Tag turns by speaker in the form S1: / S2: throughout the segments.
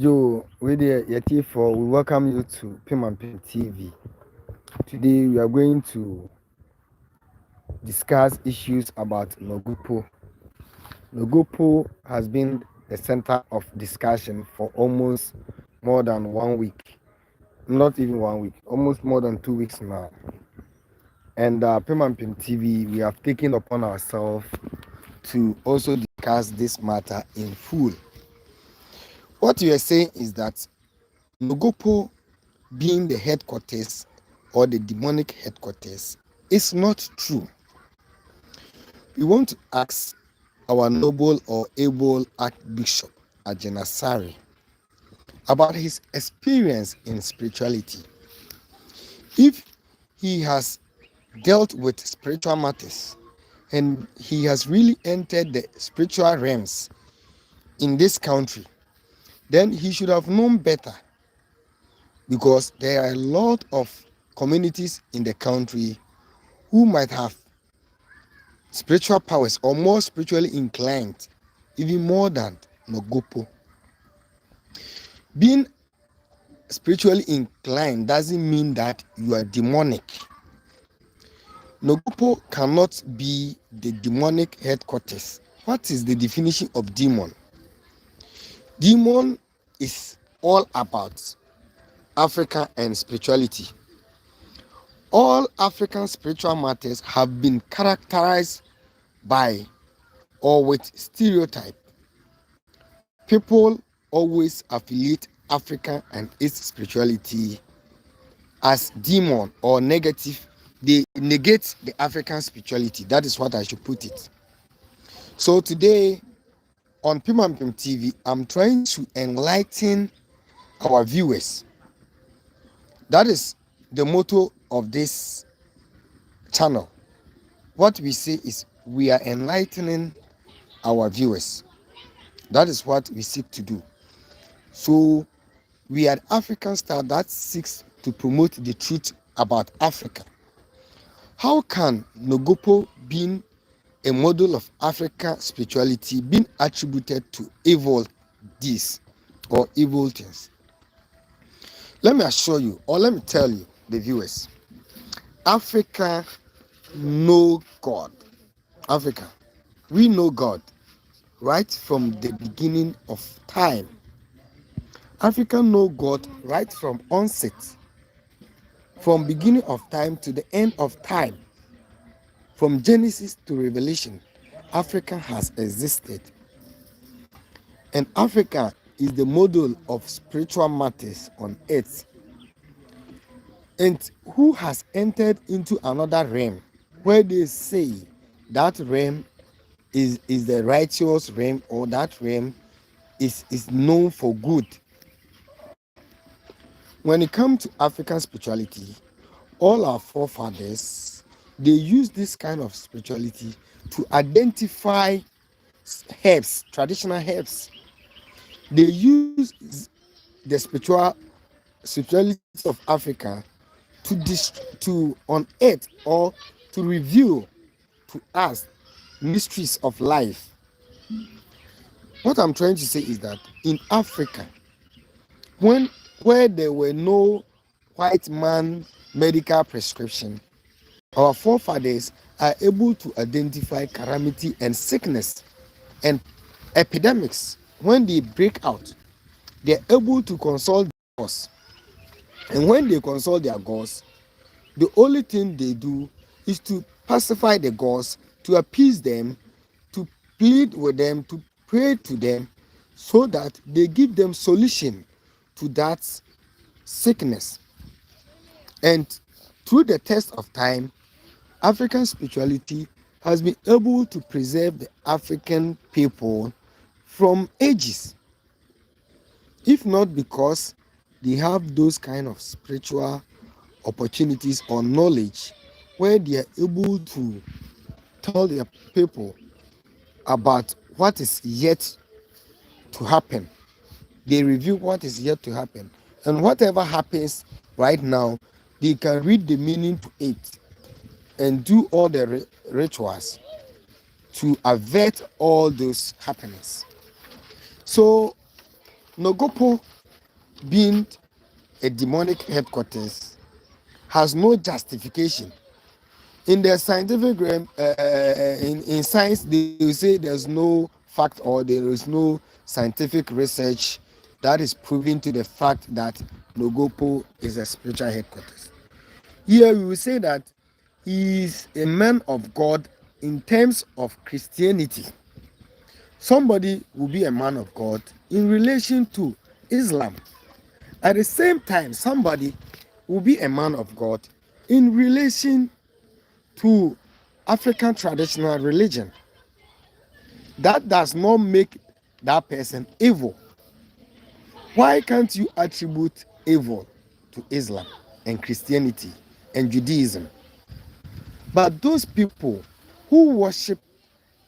S1: Joe, we there, Yeti, we welcome you to Pim and Pim TV. Today we are going to discuss issues about Nogopo. Nogopo has been the center of discussion for almost more than 1 week. Not even 1 week, almost more than 2 weeks now. And Pim and Pim TV, we have taken upon ourselves to also discuss this matter in full. What we are saying is that Nogopo being the headquarters or the demonic headquarters is not true. We want to ask our noble or able Archbishop Agyinasare about his experience in spirituality. If he has dealt with spiritual matters and he has really entered the spiritual realms in this country, then he should have known better, because there are a lot of communities in the country who might have spiritual powers or more spiritually inclined, even more than Nogopo. Being spiritually inclined doesn't mean that you are demonic. Nogopo cannot be the demonic headquarters. What is the definition of demon? Demon is all about Africa and spirituality. All African spiritual matters have been characterized by or with stereotype. People always affiliate Africa and its spirituality as demon or negative. They negate the African spirituality. That is what I should put it. So today on Pim and Pim TV, I'm trying to enlighten our viewers. That is the motto of this channel. What we say is we are enlightening our viewers. That is what we seek to do. So we are African Star that seeks to promote the truth about Africa. How can Nogopo, being a model of African spirituality, being attributed to evil deeds or evil things? Let me assure you, or let me tell you, the viewers, Africa know God. Africa, we know God right from the beginning of time. Africa know God right from onset, from beginning of time to the end of time. From Genesis to Revelation, Africa has existed. And Africa is the model of spiritual matters on earth. And who has entered into another realm where they say that realm is the righteous realm, or that realm is known for good? When it comes to African spirituality, all our forefathers, they use this kind of spirituality to identify herbs, traditional herbs. They use the spirituality of Africa to unearth or to reveal to us mysteries of life. What I'm trying to say is that in Africa, where there were no white man medical prescription, our forefathers are able to identify calamity and sickness and epidemics. When they break out, they're able to consult their gods. And when they consult their gods, the only thing they do is to pacify the gods, to appease them, to plead with them, to pray to them, so that they give them solution to that sickness. And through the test of time, African spirituality has been able to preserve the African people from ages, if not because they have those kind of spiritual opportunities or knowledge where they are able to tell their people about what is yet to happen. They review what is yet to happen, and whatever happens right now, they can read the meaning to it and do all the rituals to avert all those happenings. So Nogopo being a demonic headquarters has no justification. In the scientific realm, in science, they will say there's no fact or there is no scientific research that is proving to the fact that Nogopo is a spiritual headquarters. Here we will say that he is a man of God in terms of Christianity. Somebody will be a man of God in relation to Islam. At the same time, somebody will be a man of God in relation to African traditional religion. That does not make that person evil. Why can't you attribute evil to Islam and Christianity and Judaism? But those people who worship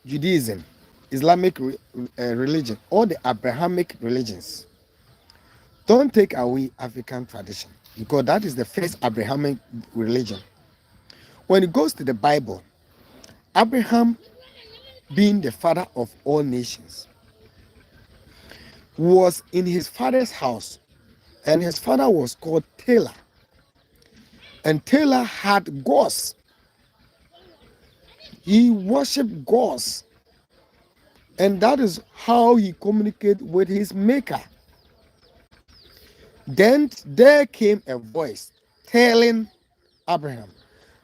S1: Judaism, Islamic religion, or the Abrahamic religions, don't take away African tradition, because that is the first Abrahamic religion. When it goes to the Bible, Abraham, being the father of all nations, was in his father's house, and his father was called Taylor. And Taylor had gods. He worshipped gods. And that is how he communicated with his maker. Then there came a voice telling Abraham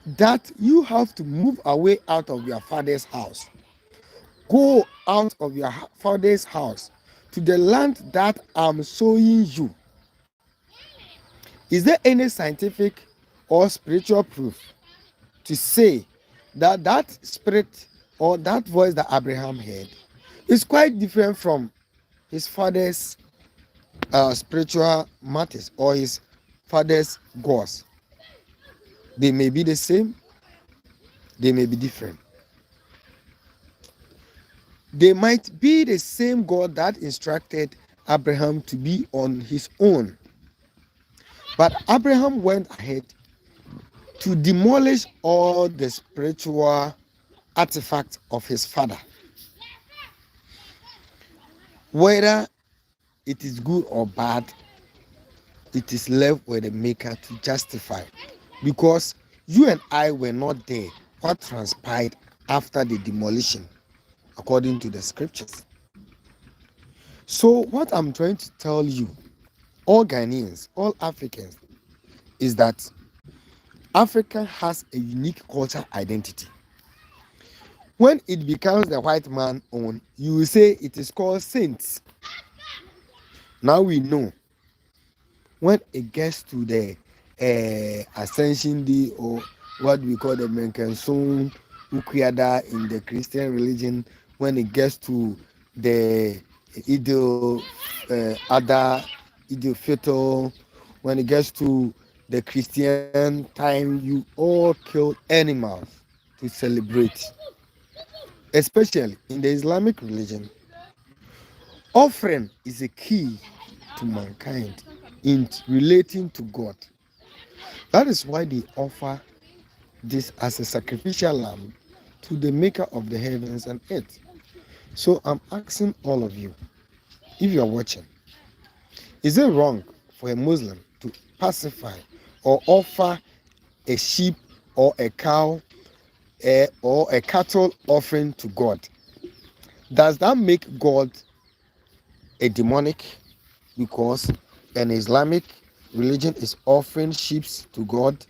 S1: that you have to move away out of your father's house. Go out of your father's house to the land that I'm showing you. Is there any scientific or spiritual proof to say that that spirit or that voice that Abraham heard is quite different from his father's spiritual matters or his father's gods? They may be the same, they may be different. They might be the same God that instructed Abraham to be on his own. But Abraham went ahead to demolish all the spiritual artifacts of his father. Whether it is good or bad, it is left with the maker to justify. Because you and I were not there. What transpired after the demolition, according to the scriptures. So what I'm trying to tell you, all Ghanaians, all Africans, is that Africa has a unique cultural identity. When it becomes the white man own, you will say it is called saints. Now we know when it gets to the Ascension Day, or what we call the Menkensun Ukuyada in the Christian religion, when it gets to the Idil Adha, Idil Fitr, when it gets to the Christian time, you all kill animals to celebrate. Especially in the Islamic religion, offering is a key to mankind in relating to God. That is why they offer this as a sacrificial lamb to the maker of the heavens and earth. So I'm asking all of you, if you are watching, is it wrong for a Muslim to pacify or offer a sheep or a cow or a cattle offering to God? Does that make God a demonic? Because an Islamic religion is offering sheep to God.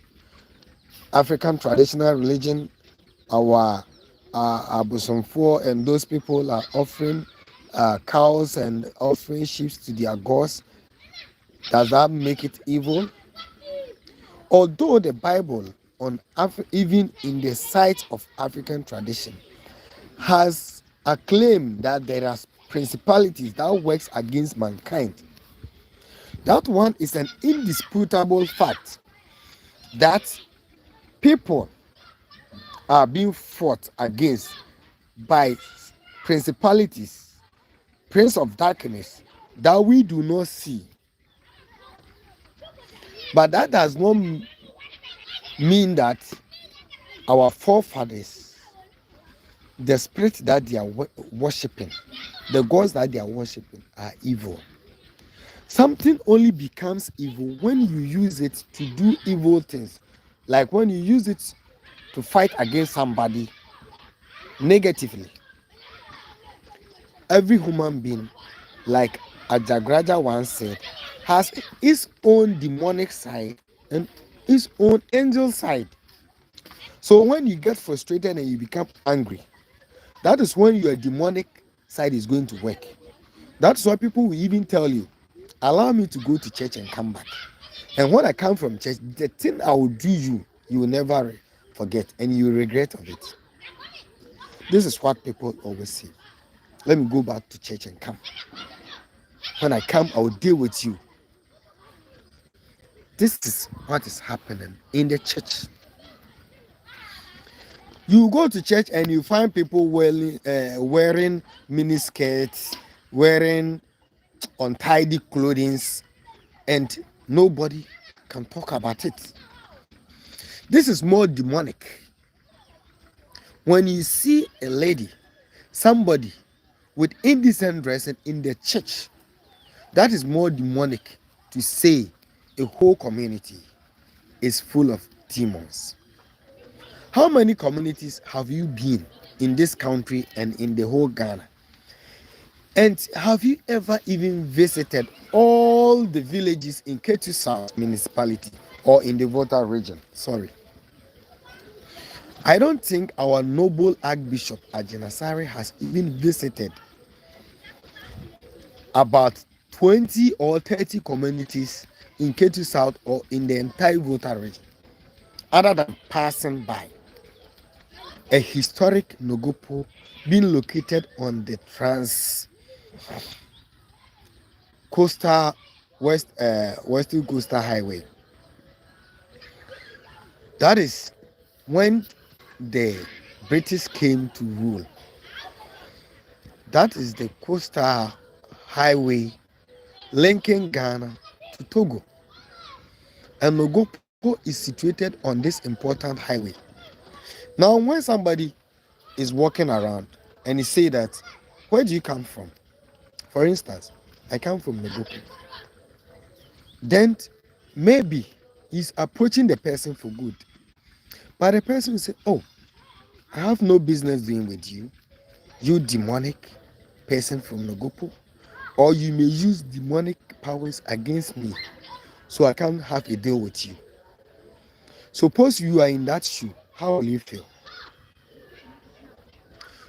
S1: African traditional religion, our Abosomfo and those people are offering cows and offering sheep to their gods. Does that make it evil? Although the Bible, even in the sight of African tradition, has a claim that there are principalities that works against mankind, that one is an indisputable fact that people are being fought against by principalities, prince of darkness, that we do not see. But that does not mean that our forefathers, the spirits that they are worshipping, the gods that they are worshipping, are evil. Something only becomes evil when you use it to do evil things. Like when you use it to fight against somebody negatively. Every human being, like Ajagraja once said, has his own demonic side and his own angel side. So when you get frustrated and you become angry, that is when your demonic side is going to work. That's why people will even tell you, allow me to go to church and come back. And when I come from church, the thing I will do you will never forget and you will regret of it. This is what people always say. Let me go back to church and come. When I come, I will deal with you. This is what is happening in the church. You go to church and you find people wearing mini skirts, wearing untidy clothing, and nobody can talk about it. This is more demonic. When you see a lady, somebody with indecent dressing in the church, that is more demonic to say a whole community is full of demons. How many communities have you been in this country and in the whole Ghana? And have you ever even visited all the villages in Ketu South municipality or in the Volta region? Sorry. I don't think our noble Archbishop Agyinasare has even visited about 20 or 30 communities in Ketu South or in the entire Volta region, other than passing by. A historic Nogopo being located on the coastal western coastal highway. That is when the British came to rule. That is the coastal highway linking Ghana to Togo. And Nogopo is situated on this important highway. Now, when somebody is walking around and he say that, where do you come from? For instance, I come from Nogopo. Then maybe he's approaching the person for good. But the person will say, oh, I have no business doing with you, you demonic person from Nogopo. Or you may use demonic powers against me, so I can't have a deal with you. Suppose you are in that shoe, how will you feel?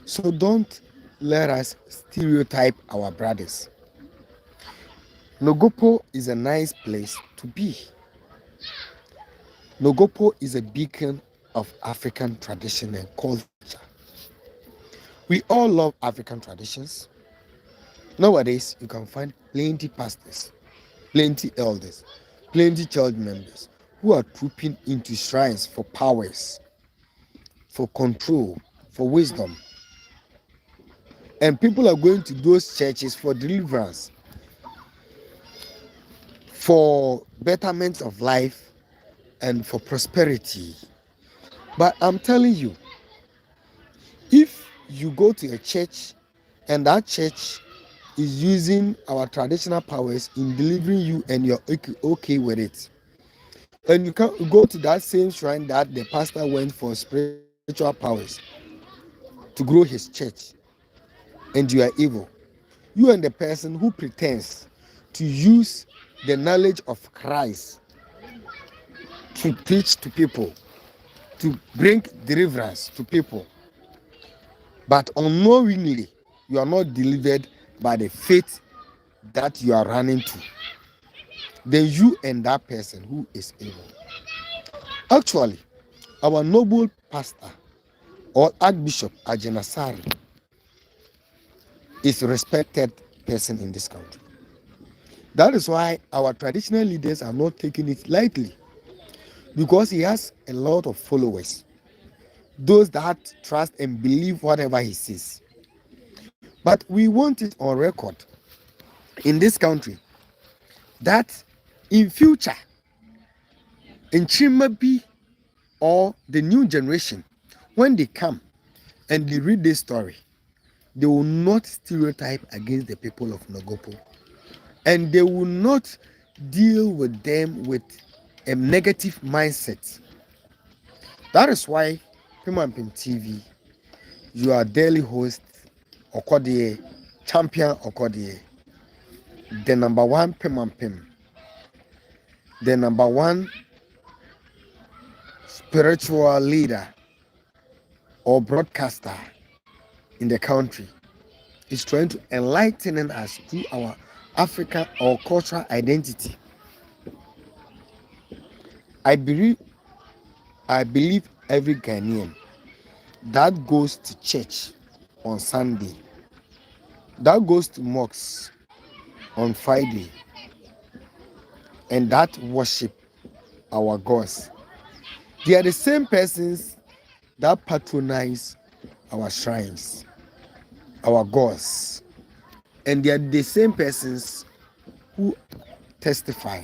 S1: So don't let us stereotype our brothers. Nogopo is a nice place to be. Nogopo is a beacon of African tradition and culture. We all love African traditions. Nowadays, you can find plenty pastors, plenty elders, plenty church members who are trooping into shrines for powers, for control, for wisdom. And people are going to those churches for deliverance, for betterment of life, and for prosperity. But I'm telling you, if you go to a church and that church is using our traditional powers in delivering you and you're okay with it, and you can go to that same shrine that the pastor went for spiritual powers to grow his church, and you are evil, you and the person who pretends to use the knowledge of Christ to preach to people, to bring deliverance to people, but unknowingly you are not delivered by the faith that you are running to, then you and that person who is evil. Actually, our noble pastor or Archbishop Agyinasare is a respected person in this country. That is why our traditional leaders are not taking it lightly, because he has a lot of followers, those that trust and believe whatever he says. But we want it on record in this country that in future, in Chimabi or the new generation, when they come and they read this story, they will not stereotype against the people of Nogopo. and they will not deal with them with a negative mindset. That is why Pimampim TV, you are daily host, Okodie, champion Okodie, the number one Pimampim, the number one spiritual leader or broadcaster in the country, is trying to enlighten us through our African or cultural identity. I believe every Ghanaian that goes to church on Sunday, that goes to mosques on Friday, and that worship our gods, they are the same persons that patronize our shrines, our gods, and they are the same persons who testify,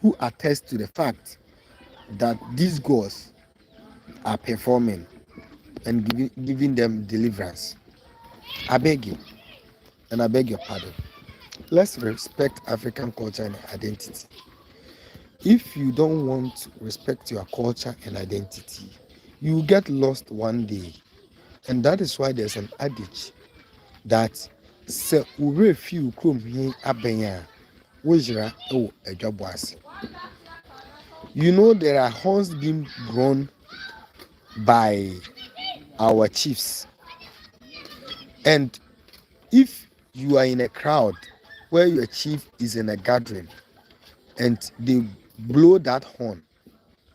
S1: who attest to the fact that these gods are performing and giving them deliverance. I beg you, and I beg your pardon. Let's respect African culture and identity. If you don't want to respect your culture and identity, you will get lost one day. And that is why there's an adage that se ure few krom hi abenya wojira ewo adwaboase. You know, there are horns being blown by our chiefs, and if you are in a crowd where your chief is in a gathering and they blow that horn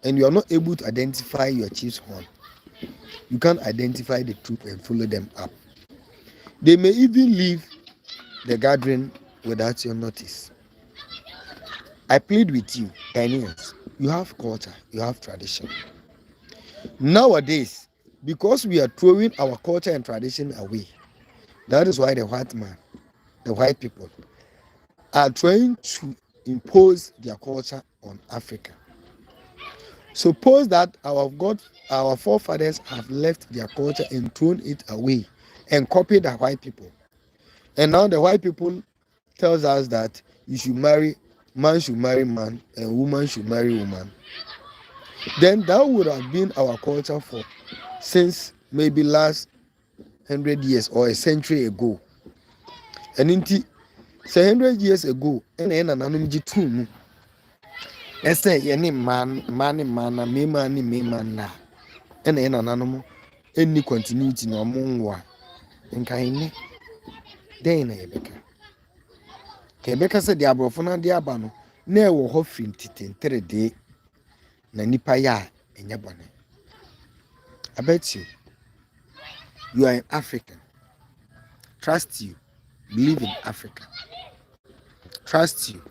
S1: and you are not able to identify your chief's horn, you can't identify the troop and follow them up. They may even leave the gathering without your notice. I plead with you, Ghanaians, you have culture, you have tradition. Nowadays, because we are throwing our culture and tradition away, that is why the white people are trying to impose their culture on Africa. Suppose that our forefathers have left their culture and thrown it away and copied the white people. And now the white people tells us that man should marry man and woman should marry woman. Then that would have been our culture for since maybe last 100 years or a century ago. And indeed, 100 years ago, and say any man na me man na any continuity no monwa nkaine den na yebeka say the abrofo na de aba no na e wo ho firi titentere de na nipa ya enye bone. I bet you are an African. Trust you, believe in Africa. Trust you,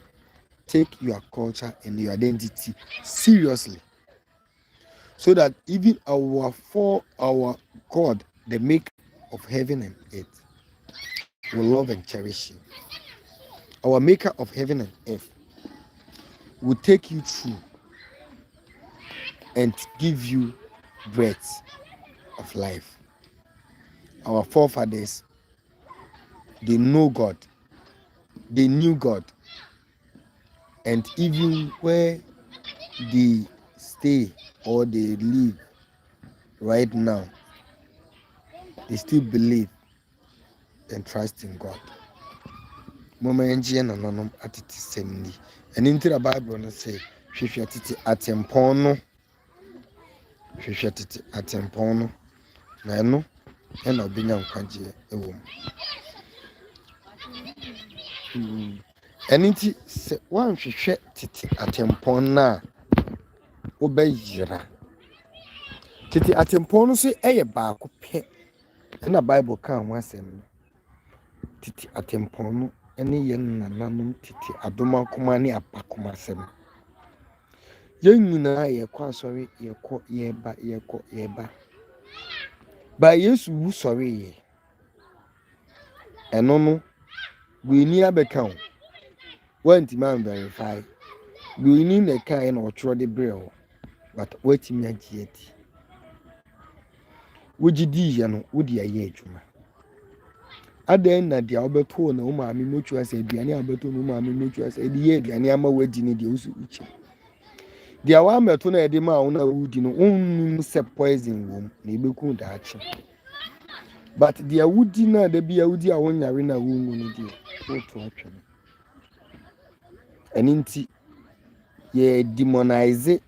S1: take your culture and your identity seriously, so that even our God, the maker of heaven and earth, will love and cherish you. Our maker of heaven and earth will take you through and give you breath of life. Our forefathers, they know God, they knew God, and even where they stay or they live right now, they still believe and trust in God. Mama engie na nanom atete semni. And into the Bible no say, hwehwe atete atempon no. Hwehwe atete atempon no. Na eno na obinya nkwagye ewo mu. And into se wan hwehwe tete atempon na obayira. Tete atempon no se eye baako pe. Na Bible kan ho asem. Tete atempon no ene yen nananom tete adoma koma ne apakoma asem. Yen nyina yekɔ asɔre yeba. Ba Yesu wu sɔre ye. Eno no we ni abeka ho. Wanti man verify. We ni na kai na ɔtwerɛ de brɛ, but watimi agye ati. Wogidi ye no wodi aye adwuma. adan na dia obeto na uma me motu asa aduane abeto no uma me motu asa edi ye aduane ama wadi ne dia usu uchi dia wa meto na edi ma wo na wudi no unnum se poison wom na ebeku daachi but dia wudi na da bia wudi a wonyare na wungu no dia oto atwe eninti ye demonize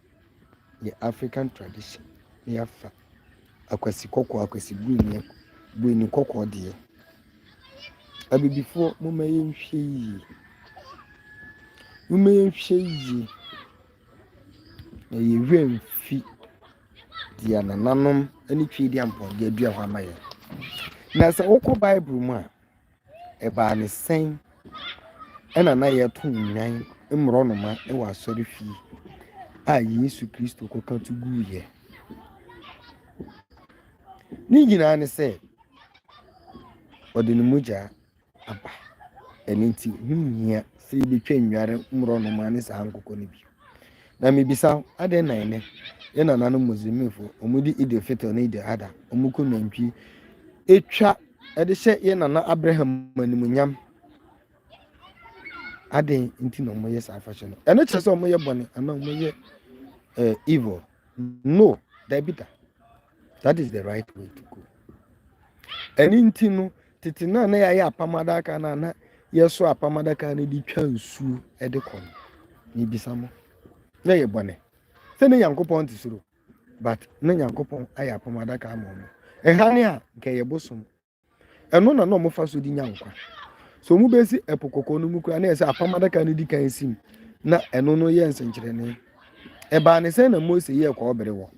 S1: ye African tradition ye afa akwasi kokko akwasi buini kokko de abibifo mumaye nhwe yi na ye hwemfi dia nananom ani twi dia mpon dia dua ho amaye na se wokọ bible mu a eba ne sen ena na ye to nwan mmoro noma e wa asori fi a Yesu Kristo ko kan to guye ni gina ne se odinumuja aba eninti himia se betwa nware mmoro noma ne sa hankoko ne bi na mebisa aden na ene ye nananom muzimifo omudi ide feto ne ide ada omuku nantwi etwa ede hye ye nana Abraham manimunyam aden nti no moye sa fashion ene kyerese omoye bone ana omoye evil no that is the right way to go ene nti no tete na ya apamadaka na yeso apamadaka na di twa nsu ede kon ni bisamo na ye bone se ne yankopon tisuro but ne yankopon aya apamadaka amono ehane a nke ye bosom eno na no mo fa so di nyankwa so mu besi epokoko no mu kura na ese apamadaka no di kan sim na eno no ye nsenkyere ne eba ne se na Mose ye kwa obere wo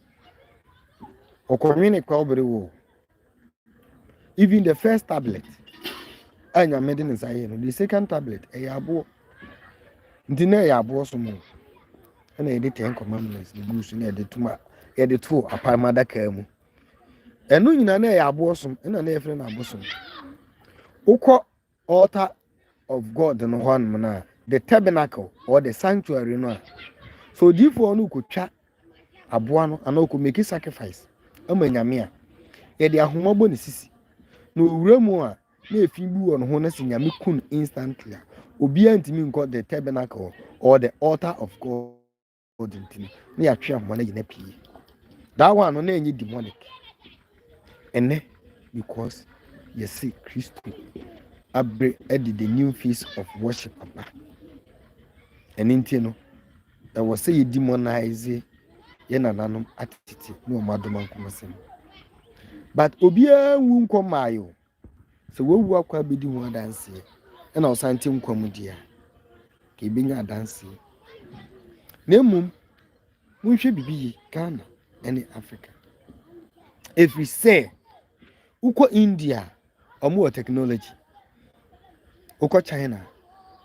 S1: okonwene kwa obere wo even the first tablet anya medin say no the second tablet e abo ndi na e abo so mo na e de 10 commandments the books na e de tuma e de to apamadaka mu eno nyina na e abo so na e fere na abo so ukọ altar of God no one na the tabernacle or the sanctuary no so therefore no ko twa aboa no ana ko make sacrifice amanyame a ye de ahomabo ne sisi no owura mu a na efimbu won ho na sinyame kun instantly obi antimi nko the tabernacle or the altar of God intini na ya twa ahomabo na yina pii that one no na enyi demonic ene because you see Christ abre edi the new feast of worship papa eninti no e wo say demonize ye nananom atiti no omadoma nkomasem but obia wu nkomayo so wowu akwa bedi hu adanse e na osante nkomudia ke binya adanse nemum munhwe bibi Ghana ene Africa if we say uko India omo technology uko China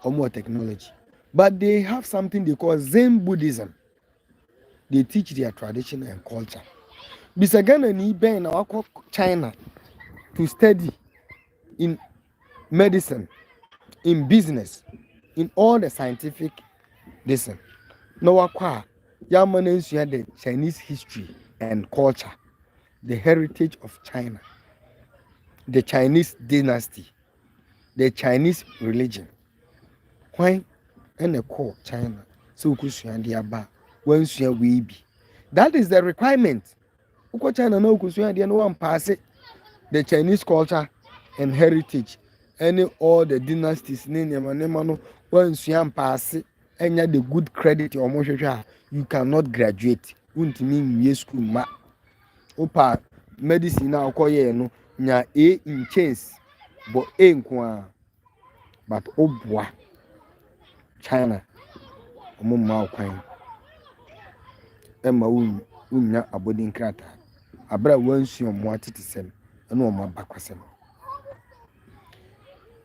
S1: omo technology but they have something they call Zen Buddhism. They teach their tradition and culture. Bisagana ni ben na wako China to study in medicine, in business, in all the scientific listen. No wakwa yamanensu the Chinese history and culture, the heritage of China, the Chinese dynasty, the Chinese religion. Why and call China so kusuandi aba once you we be. That is the requirement. Uko China no kusuandi no one pass it. The Chinese culture and heritage, any all the dynasties no once you pass it, and the good credit or more you cannot graduate. Untimi school ma opa medicine na okoye no nya A in chance but A nko but obwa China omo ma kwan ema unya abodin krata abra wansu omo atitesem ena omo bakwasem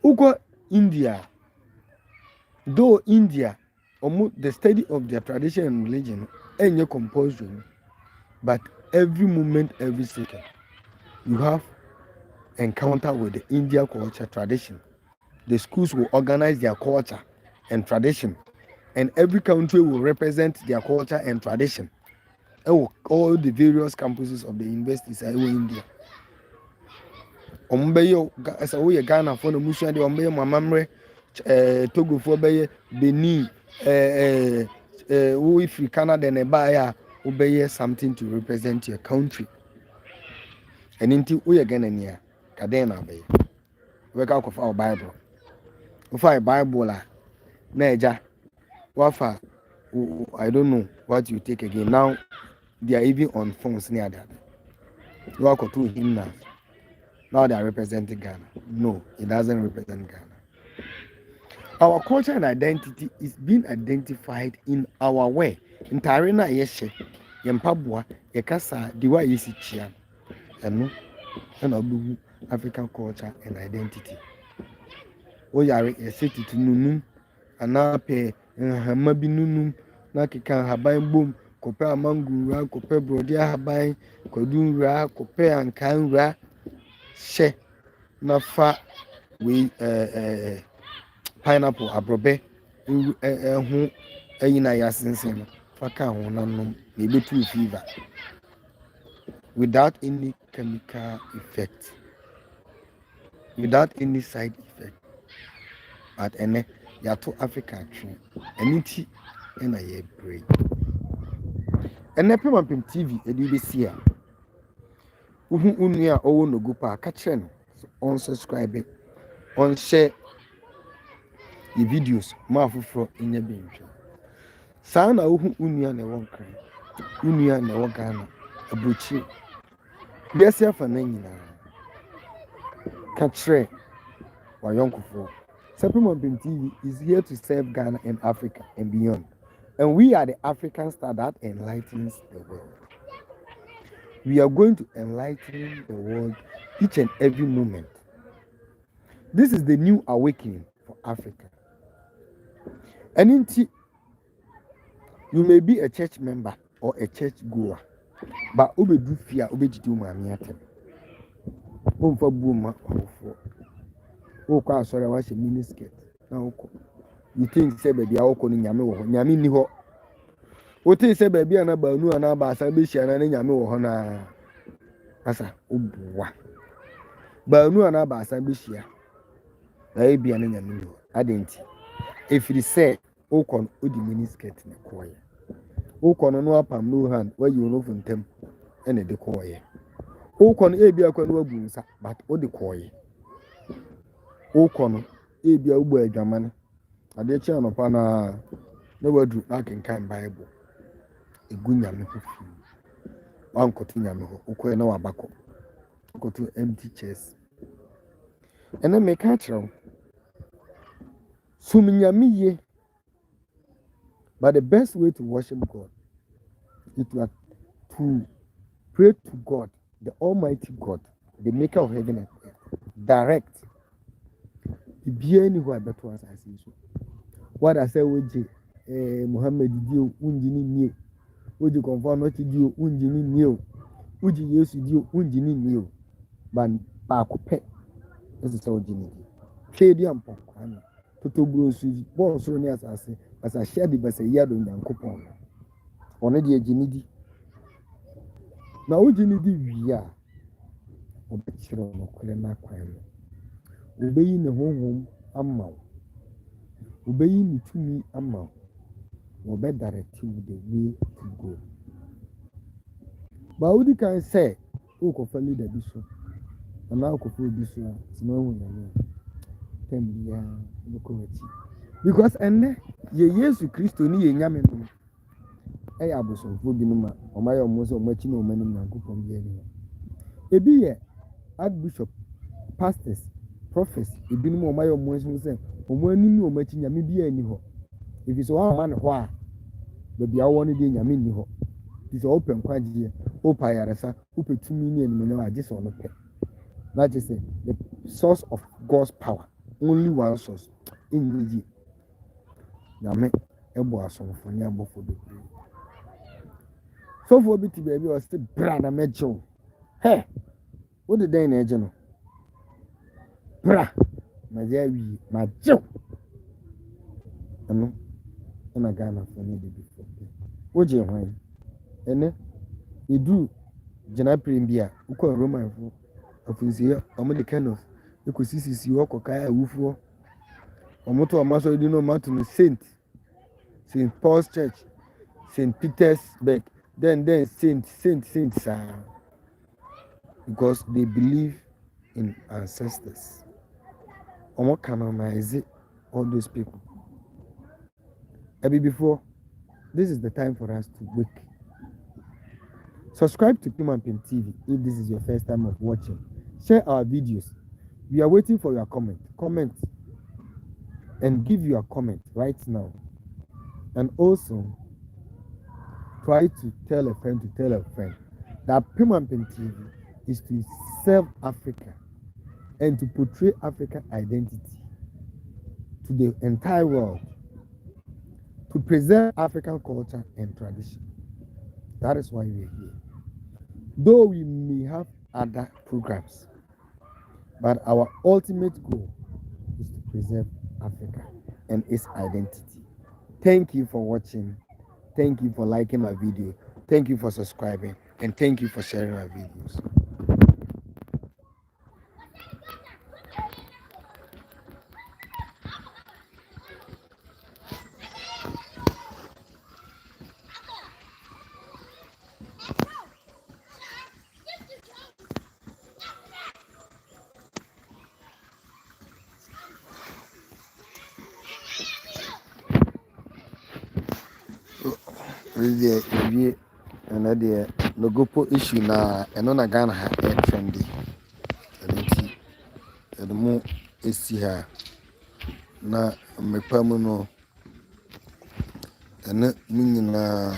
S1: uko India though India omo the study of their tradition and religion enye compulsory but every moment every second you have encounter with the India culture tradition. The schools will organize their culture and tradition, and every country will represent their culture and tradition. All the various campuses of the universities are in India. Ombeyo as a way Ghana for the Musha de Ombe Mamre Togo for Beye Benin if you Canada and a buyer obey something to represent your country. And into we again in here Cadena Bay. Work out of our Bible. If I Bible la Naja Wafa I don't know what you take again. Now they are even on phones near that. You walk to him now. Now they are representing Ghana. No, it doesn't represent Ghana. Our culture and identity is being identified in our way. In Tarina Yeshe, Yempabwa, Yakasa, Diwa Yesichia, and Abu African culture and identity. Oyare a city to Nunum, and now pay Hamabi Nunum, Nakika Habai Boom, Copa Mangura, Copa Brodia Habai, Kodunra, Copa and Kanra, She, Nafa, we pineapple abrobe ho ayina yasensen faka ho nanom maybe two fever without any chemical effect, without any side effect. But ene ya to Africa tree eniti na ye break ene pema pem TV edi be sia uhu unu a owo Nogopo aka kire no on subscribe on share the videos ma fufuro nya be ntwe saa na uhu unu na ewo nkran unu na ewo Ghana abuchi biase afa na nyina ka kire wa yonkofo. Supplement TV is here to serve Ghana and Africa and beyond. And we are the African star that enlightens the world. We are going to enlighten the world each and every moment. This is the new awakening for Africa. And indeed, you may be a church member or a church goer, but obe do fear, obe jidu mamiatem. Omfa buma ofo. Okwa asore wa she miniskirt. Na oko. You think say baby a oko ni nyame wo ho. Nyame ni ho. O think say baby ana banu ana ba asa be hia na nyame wo ho na. Asa obuwa. Banu ana ba asa be hia. Na e bia na nyame ni ho. Adenti. Efiri say oko odi miniskirt na koye. Oko no apam no hand where you no funtem ene de koye. Oko no e bia kwa no abu nsa but o de koye. Okono ebia ugbo adwamane ade chi anopa na wadu akenkan Bible egunyame ho fi wankoto nyame ho okoye na wabako okoto empty chest ena me ka kire sum nyame ye. But the best way to worship God is to pray to God, the Almighty God, the maker of heaven and earth, direct. Ibia ni ho abeto asase so what I say woje Muhammad dio unjini nie woje confirm no ti dio unjini nie woje Yesu dio unjini nie ban pa ko pe ese say ojini twedi ampo ana totoburo su bo so ni asase asa share di basa yado nyankopon one de agini di na ojini di wia obekiro no kole na kwan obeyi ne honhom ama obeyi ne tumi ama obe direct you the way to go. Ba odi kan say o ko fa leader bi so na ko fa bi so na hu na me tem ya no ko ati because enne ye Yesu Kristo ni ye nyame no e aboso fo bi no ma o ma ye o mo so o ma chi na o ma ni Nogokpo bi ani ebi ye ArchBishop pastors prophets ebinom o mayo mo nso se o mo aninu o machi nyame bi ani ho if so one man ho a be bia wo ne de nyame ni ho if so open kwagie o pa yaresa o petumi ni ani no age so no pe that is the source of God's power, only one source in the nyame ebo asomfo ni abofo do so for bit baby o still bra na mejo hey what the day na eje no bra majawi majo ano na Ghana for me dey before oje hwan ene edu jena prem bia ukọ Roman fo ɔfinsie ɔmo de kind of ekosisisi hɔ kɔkaa awufoɔ ɔmo to ɔmo asɔre di no ɔmo ato no St. Paul's Church, St. Petersburg, then Saint saa because they believe in ancestors. Ɔmo canonize all those people. Before, this is the time for us to wake. Subscribe to Pimampin TV if this is your first time of watching. Share our videos. We are waiting for your comment. Comment and give your comment right now. And also, try to tell a friend that Pimampin TV is to serve Africa and to portray African identity to the entire world, to preserve African culture and tradition. That is why we are here. Though we may have other programs, but our ultimate goal is to preserve Africa and its identity. Thank you for watching. Thank you for liking my video. Thank you for subscribing. And thank you for sharing my videos. Review another Nogopo issue na eno Ghana ha trendy. And more is here na mepamu no ene na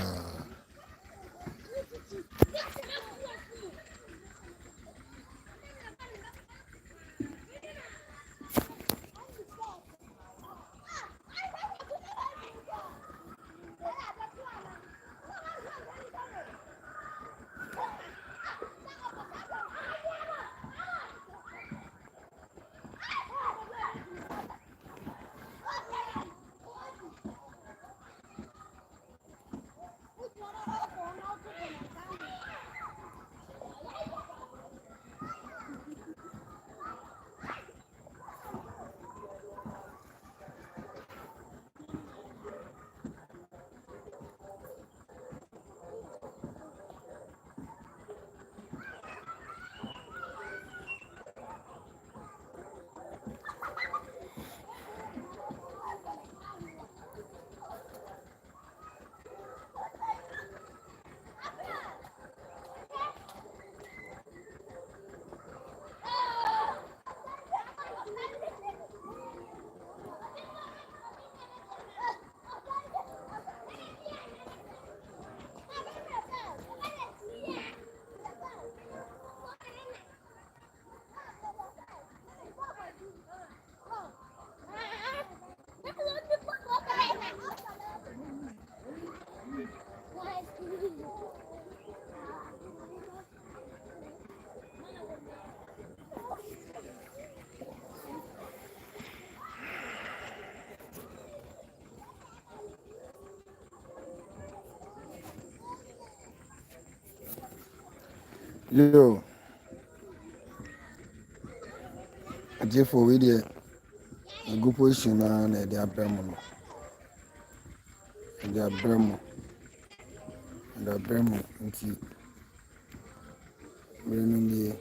S1: yo Jeffo we there Nogopo issue na de abramo no. The abramo nti we no